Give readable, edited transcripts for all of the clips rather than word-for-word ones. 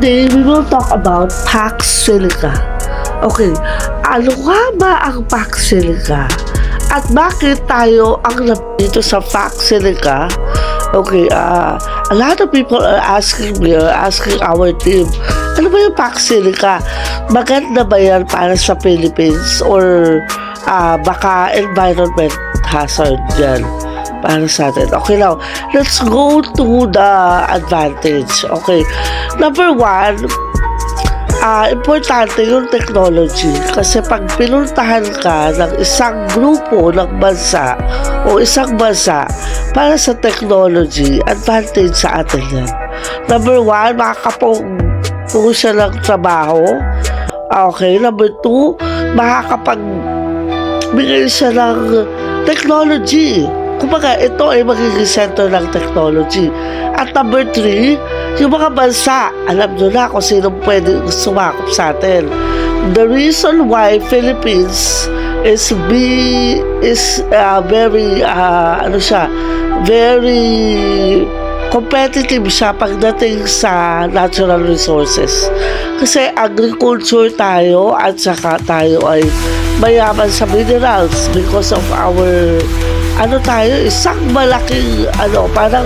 today we will talk about Pax Silica. Okay, ano nga ba ang Pax Silica? At bakit tayo ang nandito sa Pax Silica? Okay, a lot of people are asking me, asking our team, ano ba yung Pax Silica? Maganda ba yan para sa Philippines? Or baka environment hazard yan para sa atin? Okay, now, let's go to the advantage. Okay, number one, importante yung technology kasi pag pinuntahan ka ng isang grupo ng bansa o isang bansa para sa technology, advantage sa atin yan. Number one, makakapag-puno siya ng trabaho. Okay, number two, makakapagbigay siya ng technology. Kumbaga, ito ay magiging center ng technology. At number three, yung mga bansa, alam nyo na kung sino pwede sumakop sa atin. The reason why Philippines is very competitive siya pagdating sa natural resources. Kasi agriculture tayo at saka tayo ay mayaman sa minerals because of our isang malaking parang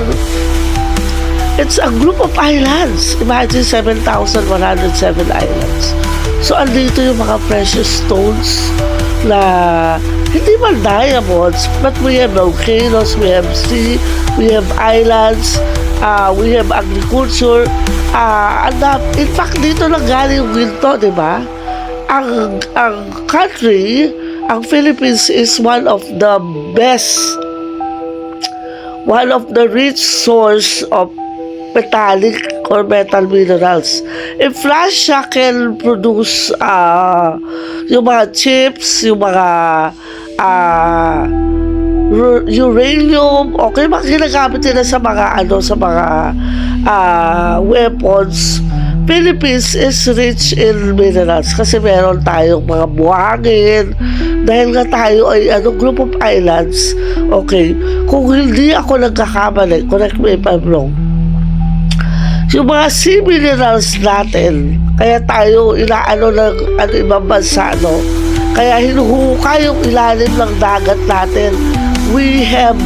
it's a group of islands. Imagine 7,107 islands. So andito yung mga precious stones na hindi man diamonds, but we have volcanoes, we have sea, we have islands, we have agriculture. In fact, dito lang galing yung ginto, di ba? Ang country, ang Philippines is one of the best, one of the rich source of metallic or metal minerals. If Russia can produce yung mga chips, yung mga uranium, okay, mga ginagamit nila sa mga weapons. Philippines is rich in minerals kasi meron tayong mga buhangin dahil nga tayo ay group of islands. Okay, kung hindi ako nagkakamali, correct me if I'm wrong, yung mga sea minerals natin, kaya tayo ng ibang bansa, kaya hinuhukay yung ilalim ng dagat natin. We have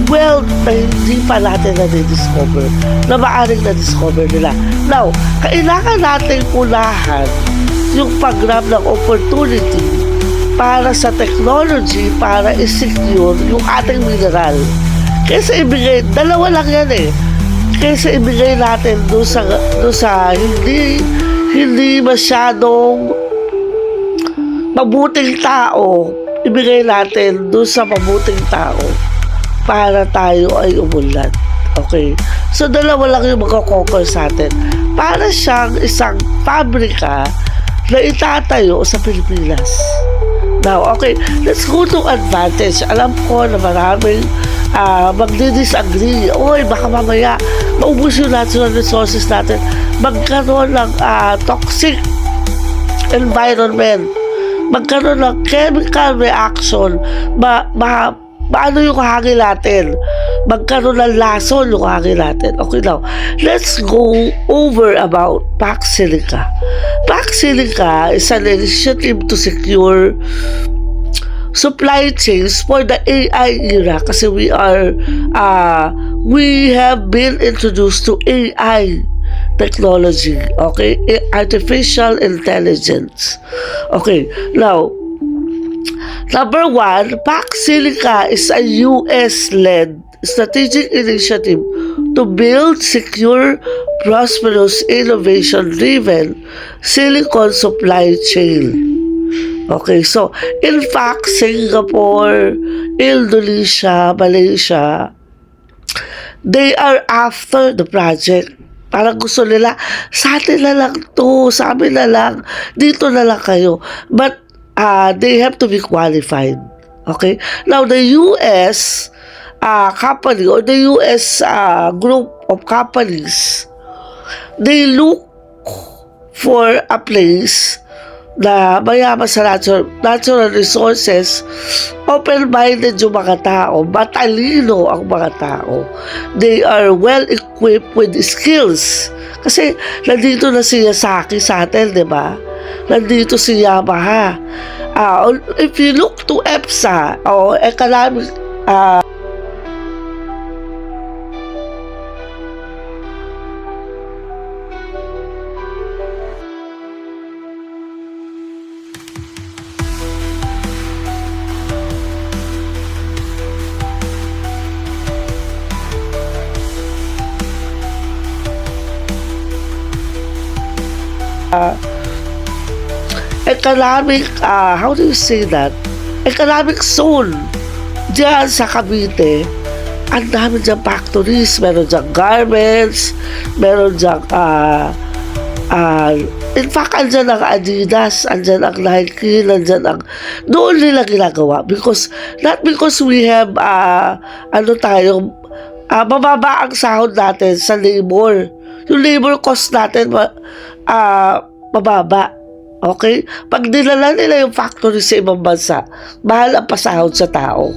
wealth na hindi pa natin na-discover, na maaaring na-discover nila. Now, kailangan natin unahan yung pag-grab ng opportunity para sa technology, para i-secure yung ating mineral. Kaysa ibigay, dalawa lang yan kaysa ibigay natin doon sa hindi masyadong mabuting tao, ibigay natin doon sa mabuting tao para tayo ay umunlad. Okay? So, dalawa lang yung magkakonquer sa atin. Para siyang isang pabrika na itatayo sa Pilipinas. Now, okay, let's go to advantage. Alam ko na maraming magdi-disagree. Oy, baka mamaya maubos yung natural resources natin. Magkaroon ng toxic environment. Magkaroon ng chemical reaction. Paano yung hangin natin? Magkaroon ng lason yung hangin natin. Okay, now, let's go over about Pax Silica. Pax Silica is an initiative to secure supply chains for the AI era kasi we have been introduced to AI technology, okay? Artificial intelligence. Okay, now, number one, Pax Silica is a US-led strategic initiative to build secure, prosperous, innovation-driven silicon supply chain. Okay, so, in fact, Singapore, Indonesia, Malaysia, they are after the project. Parang gusto nila, sa atin na lang to, sa amin na lang, dito na lang kayo. But, they have to be qualified. Okay? Now, the US company or the US group of companies, they look for a place na mayaman sa natural resources, open-minded yung mga tao, matalino ang mga tao. They are well-equipped equipped with skills. Kasi nandito na si Yasaki sa atin, di ba? Nandito si Yamaha. If you look to EPSA o economic how do you say that? Economic zone. Diyan sa Cavite, ang dami dyan factories. Meron dyan garments, meron dyan, in fact, andyan ang Adidas, andyan ang Nike, andyan ang, doon nila ginagawa. Not because we have, mababa ang sahod natin sa labor. Yung labor cost natin, mababa. Okay? Pag dinala nila yung factory sa ibang bansa, mahal ang pasahod sa tao.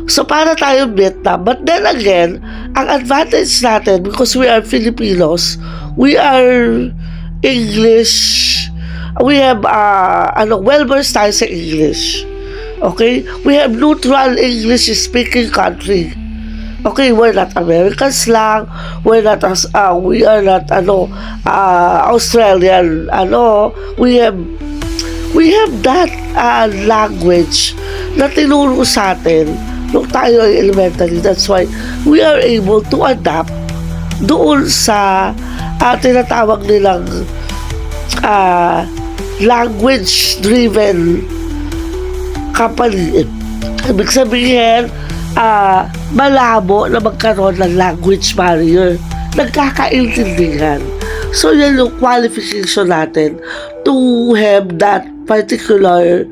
So, para tayo Vietnam. But then again, ang advantage natin, because we are Filipinos, we are English, we have, well-versed tayo sa English. Okay? We have neutral English-speaking country. Okay, we're not Americans lang. We are not Australian. We have that language na tinuro sa atin nung tayo ay elementary. That's why we are able to adapt doon sa tinatawag nilang language-driven company. Ibig sabihin, malabo na magkaroon ng language barrier. Nagkakaintindihan. So, yan yung qualification natin to have that particular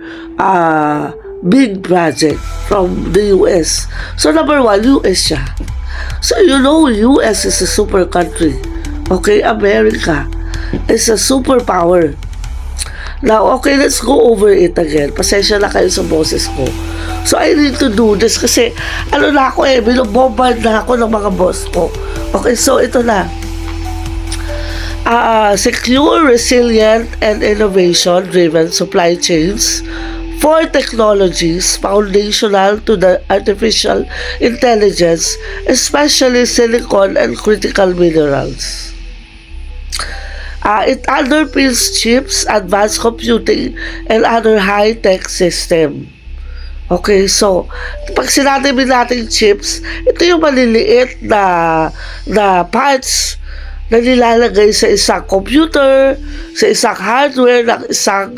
big project from the US. So, number one, US siya. So, you know, US is a super country. Okay, America is a superpower. Now, okay, let's go over it again. Pasensya na kayo sa boses ko. So, I need to do this kasi, binubombard na ako ng mga boss ko. Okay, so ito na. Secure, resilient, and innovation-driven supply chains for technologies foundational to the artificial intelligence, especially silicon and critical minerals. It underpins chips, advanced computing, and other high-tech system. Okay, so, pag sinabi natin chips, ito yung maliliit na parts na nilalagay sa isang computer, sa isang hardware, ng isang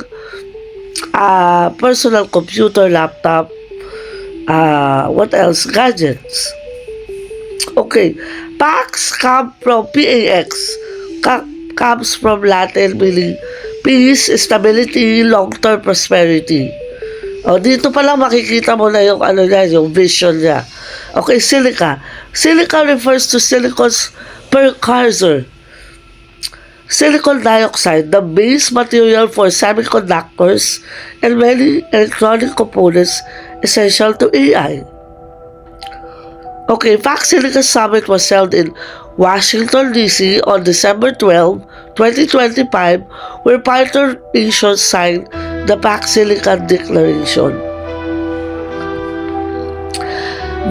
personal computer, laptop, what else? Gadgets. Okay, PAX come from PAX. Comes from Latin meaning peace, stability, long-term prosperity. O, dito pa lang makikita mo na yung yung vision niya. Okay, silica. Silica refers to silicon's precursor. Silicon dioxide, the base material for semiconductors and many electronic components essential to AI. Okay, PAX Silica Summit was held in Washington, D.C. on December 12, 2025, where partner nations signed the PAX Silica Declaration.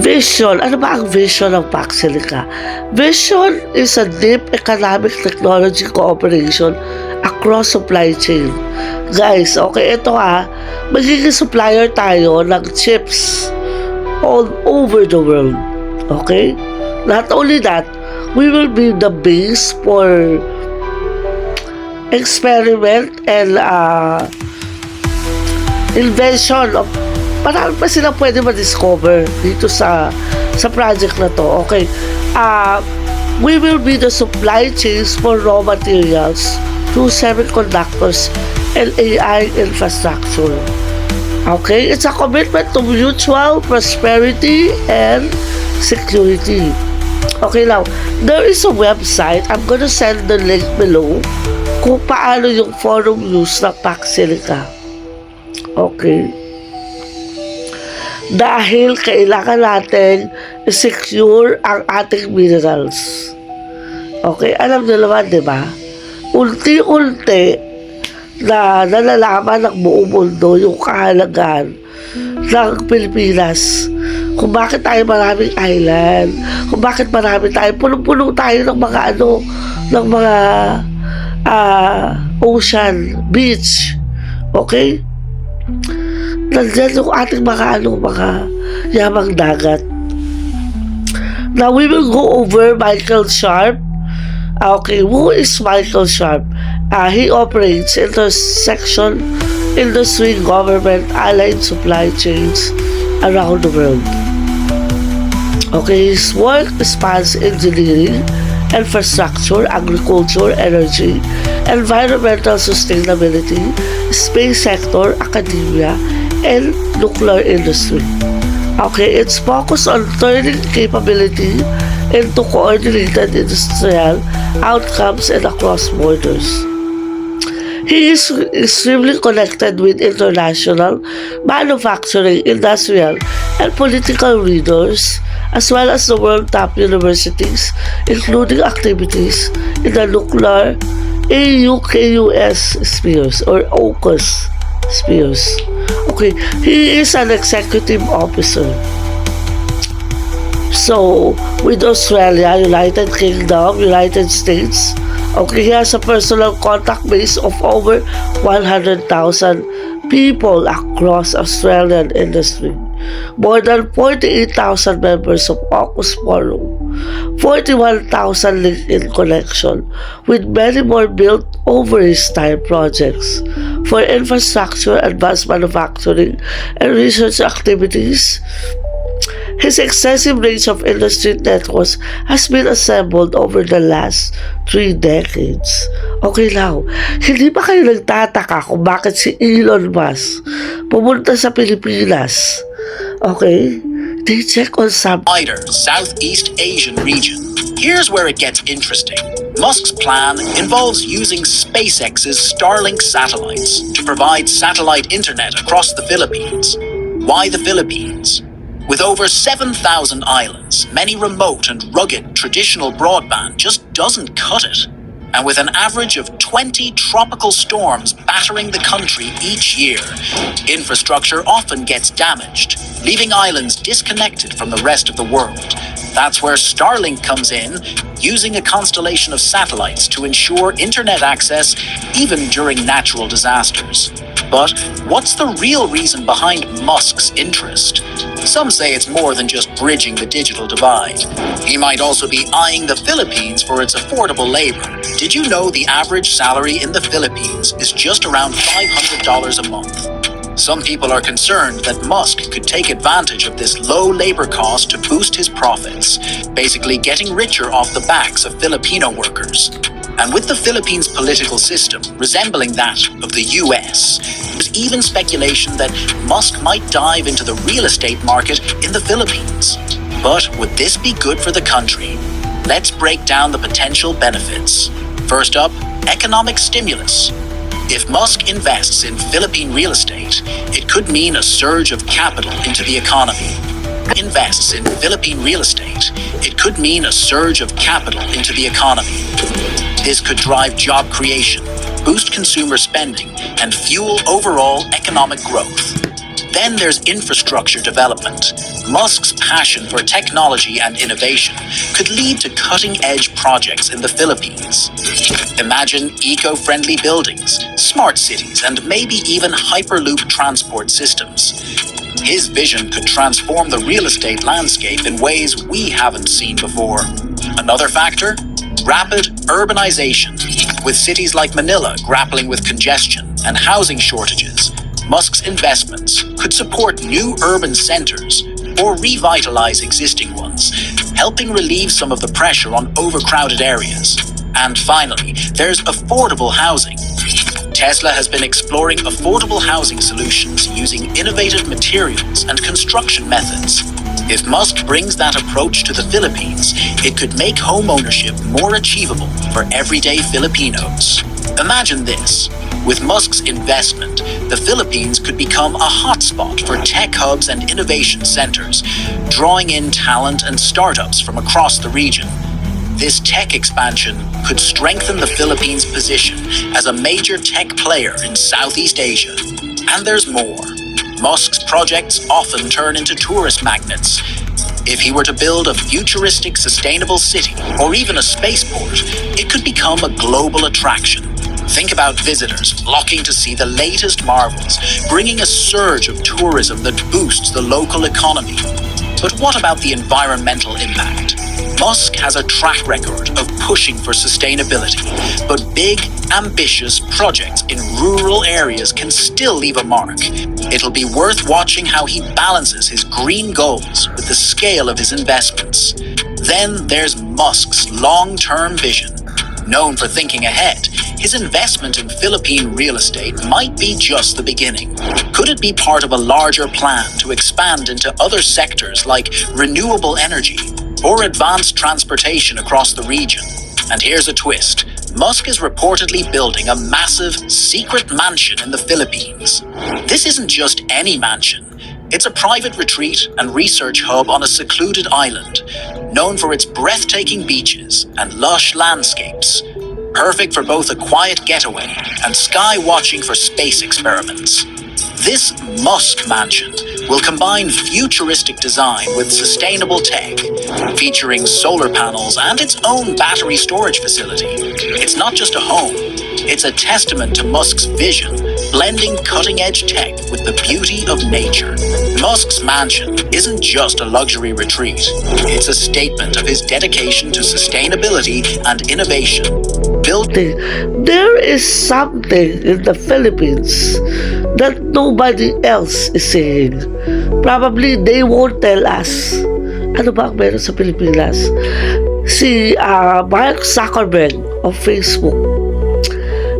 Vision. Ano ba ang vision ng PAX Silica? Vision is a deep economic technology cooperation across supply chain. Guys, okay, ito magiging supplier tayo ng chips all over the world. Okay? Not only that, we will be the base for experiment and invention of parang pa sila pwede ma-discover dito sa project na to. Okay. We will be the supply chains for raw materials through semiconductors and AI infrastructure. Okay. It's a commitment to mutual prosperity and security. Okay, now, there is a website. I'm gonna send the link below kung paano yung forum use ng PAX Silica. Okay. dahil kailangan natin secure ang ating minerals. Okay, alam niyo naman, di ba? Unti-unti na nalalaman ng buong mundo yung kahalagahan ng Pilipinas. Kung bakit tayo maraming island, kung bakit marami tayo, punong-puno tayo ng mga ng mga ocean, beach. Okay? Nandiyan yung ating mga yamang dagat. Now, we will go over Michael Sharp. Okay, who is Michael Sharp? He operates intersection industry, government, allied supply chains around the world. Okay, his work spans engineering, infrastructure, agriculture, energy, environmental sustainability, space sector, academia, and nuclear industry. Okay, it's focused on turning capability into coordinated industrial outcomes and across borders. He is extremely connected with international manufacturing, industrial, and political leaders, as well as the world top universities, including activities in the nuclear AUKUS spheres or AUKUS spheres. Okay, he is an executive officer. So, with Australia, United Kingdom, United States, okay, he has a personal contact base of over 100,000 people across Australian industry. More than 48,000 members of AUKUS Forum, 41,000 LinkedIn connection, with many more built over his time projects for infrastructure, advanced manufacturing, and research activities. His extensive range of industry networks has been assembled over the last 3 decades. Okay now, hindi ba kayo nagtataka kung bakit si Elon Musk pumunta sa Pilipinas? Okay, they check on some wider Southeast Asian region. Here's where it gets interesting. Musk's plan involves using SpaceX's Starlink satellites to provide satellite internet across the Philippines. Why the Philippines? With over 7,000 islands, many remote and rugged traditional broadband just doesn't cut it. And with an average of 20 tropical storms battering the country each year, infrastructure often gets damaged, leaving islands disconnected from the rest of the world. That's where Starlink comes in, using a constellation of satellites to ensure internet access even during natural disasters. But what's the real reason behind Musk's interest? Some say it's more than just bridging the digital divide. He might also be eyeing the Philippines for its affordable labor. Did you know the average salary in the Philippines is just around $500 a month? Some people are concerned that Musk could take advantage of this low labor cost to boost his profits, basically getting richer off the backs of Filipino workers. And with the Philippines' political system resembling that of the US, there's even speculation that Musk might dive into the real estate market in the Philippines. But would this be good for the country? Let's break down the potential benefits. First up, economic stimulus. If Musk invests in Philippine real estate, it could mean a surge of capital into the economy. Invests in Philippine real estate, it could mean a surge of capital into the economy. This could drive job creation, boost consumer spending, and fuel overall economic growth. Then there's infrastructure development. Musk's passion for technology and innovation could lead to cutting-edge projects in the Philippines. Imagine eco-friendly buildings, smart cities, and maybe even Hyperloop transport systems. His vision could transform the real estate landscape in ways we haven't seen before. Another factor? Rapid urbanization. With cities like Manila grappling with congestion and housing shortages, Musk's investments could support new urban centers or revitalize existing ones, helping relieve some of the pressure on overcrowded areas. And finally, there's affordable housing. Tesla has been exploring affordable housing solutions using innovative materials and construction methods. If Musk brings that approach to the Philippines, it could make home ownership more achievable for everyday Filipinos. Imagine this. With Musk's investment, the Philippines could become a hotspot for tech hubs and innovation centers, drawing in talent and startups from across the region. This tech expansion could strengthen the Philippines' position as a major tech player in Southeast Asia. And there's more. Musk's projects often turn into tourist magnets. If he were to build a futuristic, sustainable city, or even a spaceport, it could become a global attraction. Think about visitors flocking to see the latest marvels, bringing a surge of tourism that boosts the local economy. But what about the environmental impact? Musk has a track record of pushing for sustainability, but big, ambitious projects in rural areas can still leave a mark. It'll be worth watching how he balances his green goals with the scale of his investments. Then there's Musk's long-term vision. Known for thinking ahead, his investment in Philippine real estate might be just the beginning. Could it be part of a larger plan to expand into other sectors like renewable energy or advanced transportation across the region? And here's a twist. Musk is reportedly building a massive, secret mansion in the Philippines. This isn't just any mansion. It's a private retreat and research hub on a secluded island, known for its breathtaking beaches and lush landscapes. Perfect for both a quiet getaway and sky watching for space experiments. This Musk mansion will combine futuristic design with sustainable tech, featuring solar panels and its own battery storage facility. It's not just a home, it's a testament to Musk's vision, blending cutting-edge tech with the beauty of nature. Musk's mansion isn't just a luxury retreat, it's a statement of his dedication to sustainability and innovation. There is something in the Philippines that nobody else is saying. Probably they won't tell us. Ano ba ang meron sa Pilipinas? Si Mark Zuckerberg of Facebook,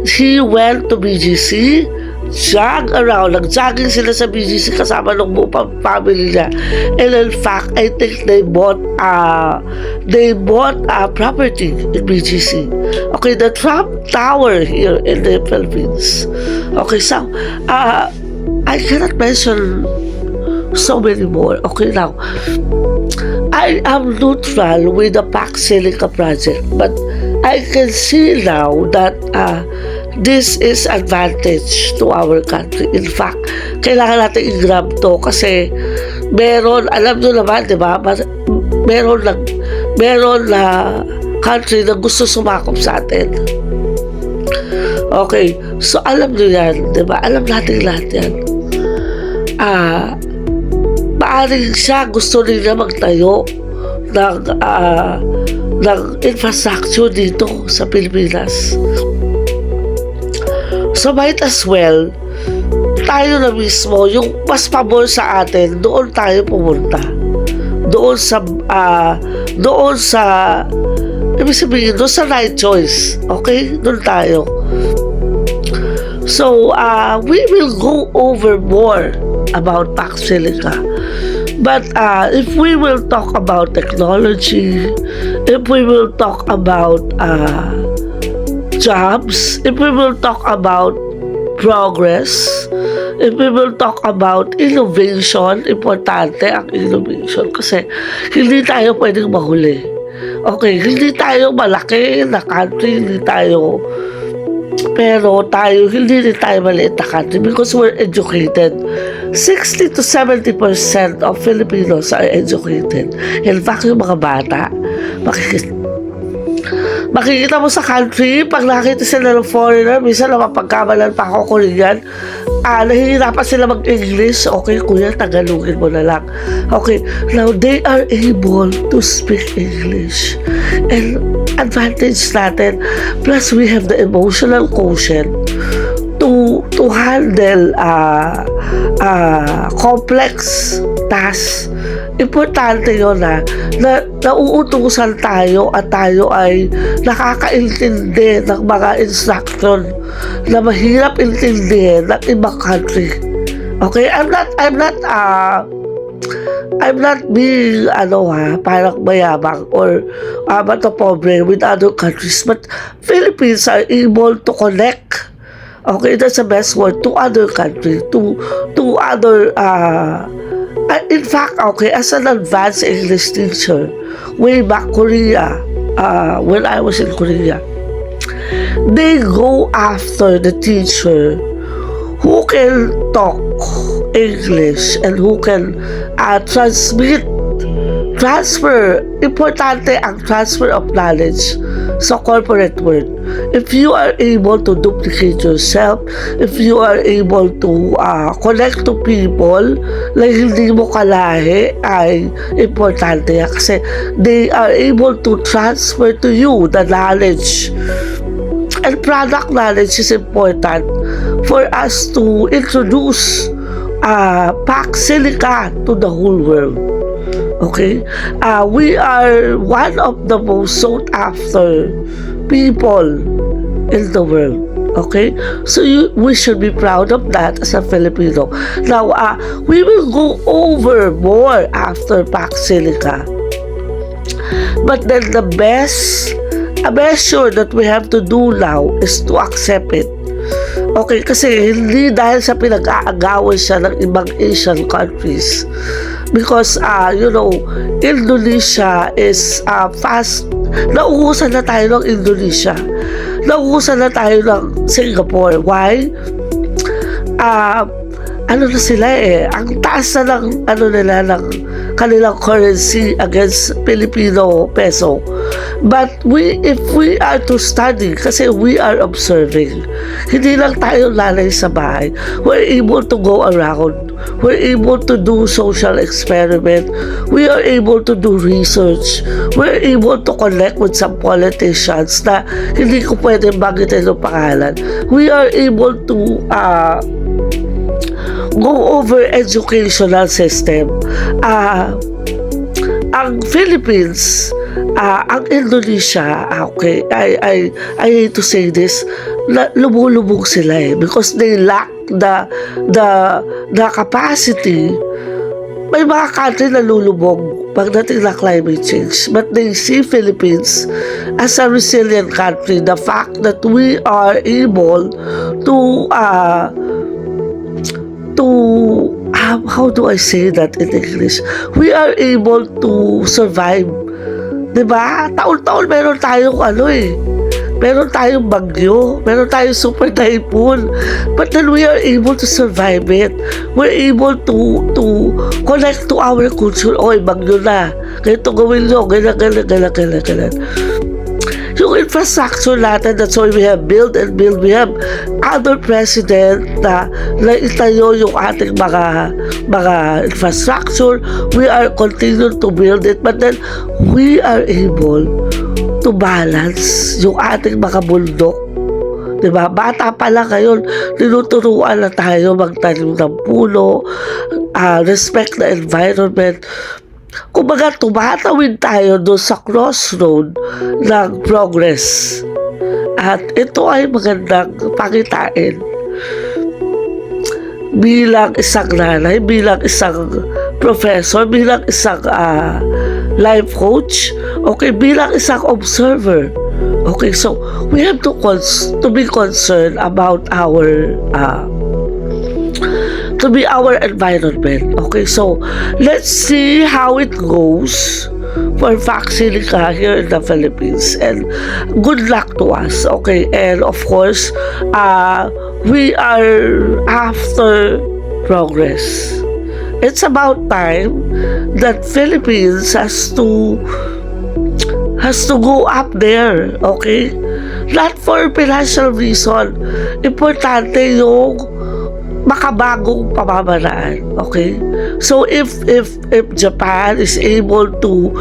he went to BGC, jog around, nag-jogging sila sa BGC kasama ng buong family niya. And in fact, I think they bought a property in BGC. Okay, the Trump Tower here in the Philippines. Okay, so I cannot mention so many more. Okay, now I am neutral with the Pax Silica project, but I can see now that this is advantage to our country. In fact, kailangan natin i-grab to kasi meron, alam nyo naman, di ba? Meron na country na gusto sumakop sa atin. Okay, so alam nyo yan, di ba? Alam natin lahat yan. Maaring siya gusto nila magtayo ng infrastructure dito sa Pilipinas. So might as well, tayo na mismo, yung mas pabor sa atin, doon tayo pumunta. Doon sa ibig sabihin, doon sa right choice. Okay? Doon tayo. So, we will go over more about Pax Silica. But if we will talk about technology, if we will talk about jobs, if we will talk about progress, if we will talk about innovation, importante ang innovation kasi hindi tayo pwedeng mahuli. Okay, hindi tayo malaki na country, hindi rin tayo maliit na country because we're educated. 60 to 70% of Filipinos are educated. In fact, yung mga bata, makikita mo sa country, pag nakita sila ng foreigner, minsan napapagkamalan pa ako Korean, nahihirapan sila mag-English. Okay, kuya, Tagalogin mo na lang. Okay, now they are able to speak English. And advantage natin, plus we have the emotional quotient to handle complex tasks. Importante yun na nauutusan tayo at tayo ay nakakaintindi ng mga instruction na mahirap intindihin ng ibang country. Okay, I'm not being parang mayabang or bato pobre with other countries, but Philippines are able to connect Okay, that's the best word, to other country, to other, in fact, okay, as an advanced English teacher, way back Korea, when I was in Korea, they go after the teacher who can talk English and who can transfer, importante ang transfer of knowledge sa corporate world. If you are able to duplicate yourself, if you are able to connect to people na hindi mo kalahi, ay importante yan kasi they are able to transfer to you the knowledge. And product knowledge is important for us to introduce PAX Silica to the whole world. Okay? We are one of the most sought after people in the world. Okay? So we should be proud of that as a Filipino. Now, we will go over more after PAX Silica. But then the best measure that we have to do now is to accept it. Okay, kasi hindi dahil sa pinag-aagawan siya ng ibang Asian countries. Because, Indonesia is fast. Nauusan na tayo ng Indonesia. Nauusan na tayo ng Singapore. Why? Ano na sila ang taas na ng ng kanilang currency against Filipino peso. But if we are to study, kasi we are observing, hindi lang tayo lalay sa bahay, we're able to go around, we're able to do social experiment, we are able to do research, we're able to connect with some politicians na hindi ko pwede bagitin ng pangalan. We are able to go over educational system. Ang Philippines, ang Indonesia, okay, I hate to say this, lumulubog sila because they lack the capacity. May mga country na lulubog pagdating na climate change, but they see Philippines as a resilient country. The fact that we are able to how do I say that in English? We are able to survive. Diba? Taon-taon meron tayong meron tayong bagyo, meron tayong super typhoon, but then we are able to survive it. We're able to connect to our culture. Oy, bagyo na. Ganito gawin nyo, ganyan. Yung infrastructure natin, that's why we have build and build. We have other president na itayo yung ating mga infrastructure. We are continuing to build it, but then we are able to balance yung ating mga bundok. Diba? Bata pa lang ngayon, tinuturuan na tayo magtanim ng puno, respect the environment. Kumbaga, tumatawid tayo doon sa crossroad ng progress. At ito ay magandang pakitain bilang isang nanay, bilang isang professor, bilang isang life coach, okay, bilang isang observer. Okay, so we have to be concerned about our environment. Okay, so let's see how it goes for PAX Silica here in the Philippines, and good luck to us. Okay, and of course, we are after progress. It's about time that Philippines has to go up there. Okay, not for financial reason. Importante yung makabagong pamamaraan. Okay? So if Japan is able to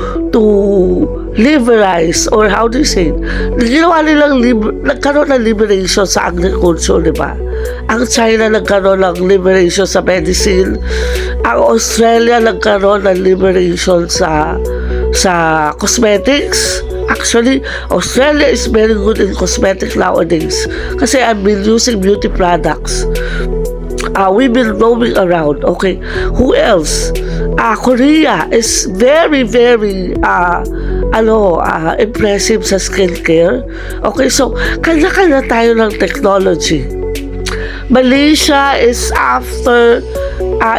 liberalize, or how do you say, ginawa nilang nagkaroon ng liberation sa agriculture, di ba? Ang China nagkaroon ng liberation sa medicine, ang Australia nagkaroon ng liberation sa cosmetics. Actually, Australia is very good in cosmetics nowadays kasi I've been using beauty products. We've been roaming around. Okay, who else? Korea is very, very impressive sa skincare. Okay, so kanya-kanya tayo ng technology. Malaysia is after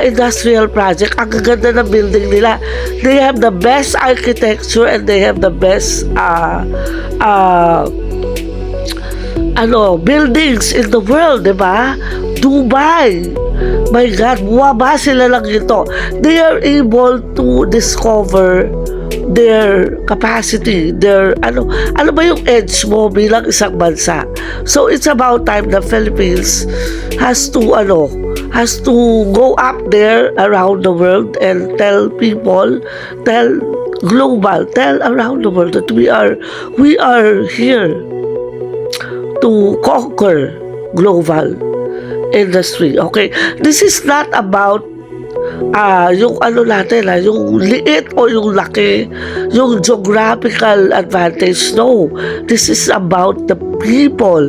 industrial project. Ang gaganda ng building nila. They have the best architecture and they have the best buildings in the world, di ba? Dubai. My God, buwaba sila lang ito. They are able to discover their capacity, their ano ba yung edge mo bilang isang bansa. So it's about time the Philippines has to go up there around the world and tell around the world that we are here to conquer global industry. Okay, this is not about yung yung liit o yung laki, yung geographical advantage. No, this is about the people.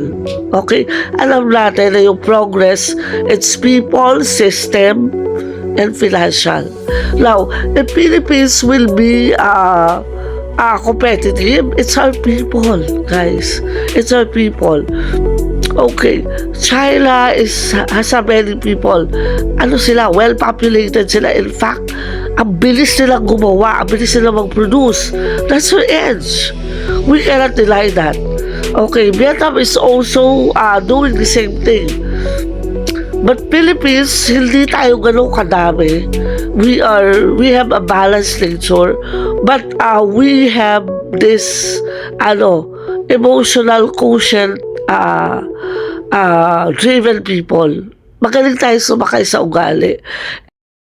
Okay, alam natin na yung progress, it's people, system, and financial. Now, the Philippines will be competitive. It's our people, guys. It's our people. Okay, China has a many people. Sila? Well-populated sila. In fact, ang bilis nilang gumawa, ang bilis nilang mag-produce. That's our edge. We cannot deny that. Okay, Vietnam is also doing the same thing. But Philippines, hindi tayo ganun kadami. We have a balanced nature, but we have this emotional quotient driven people. Magaling tayo sumakay sa ugali.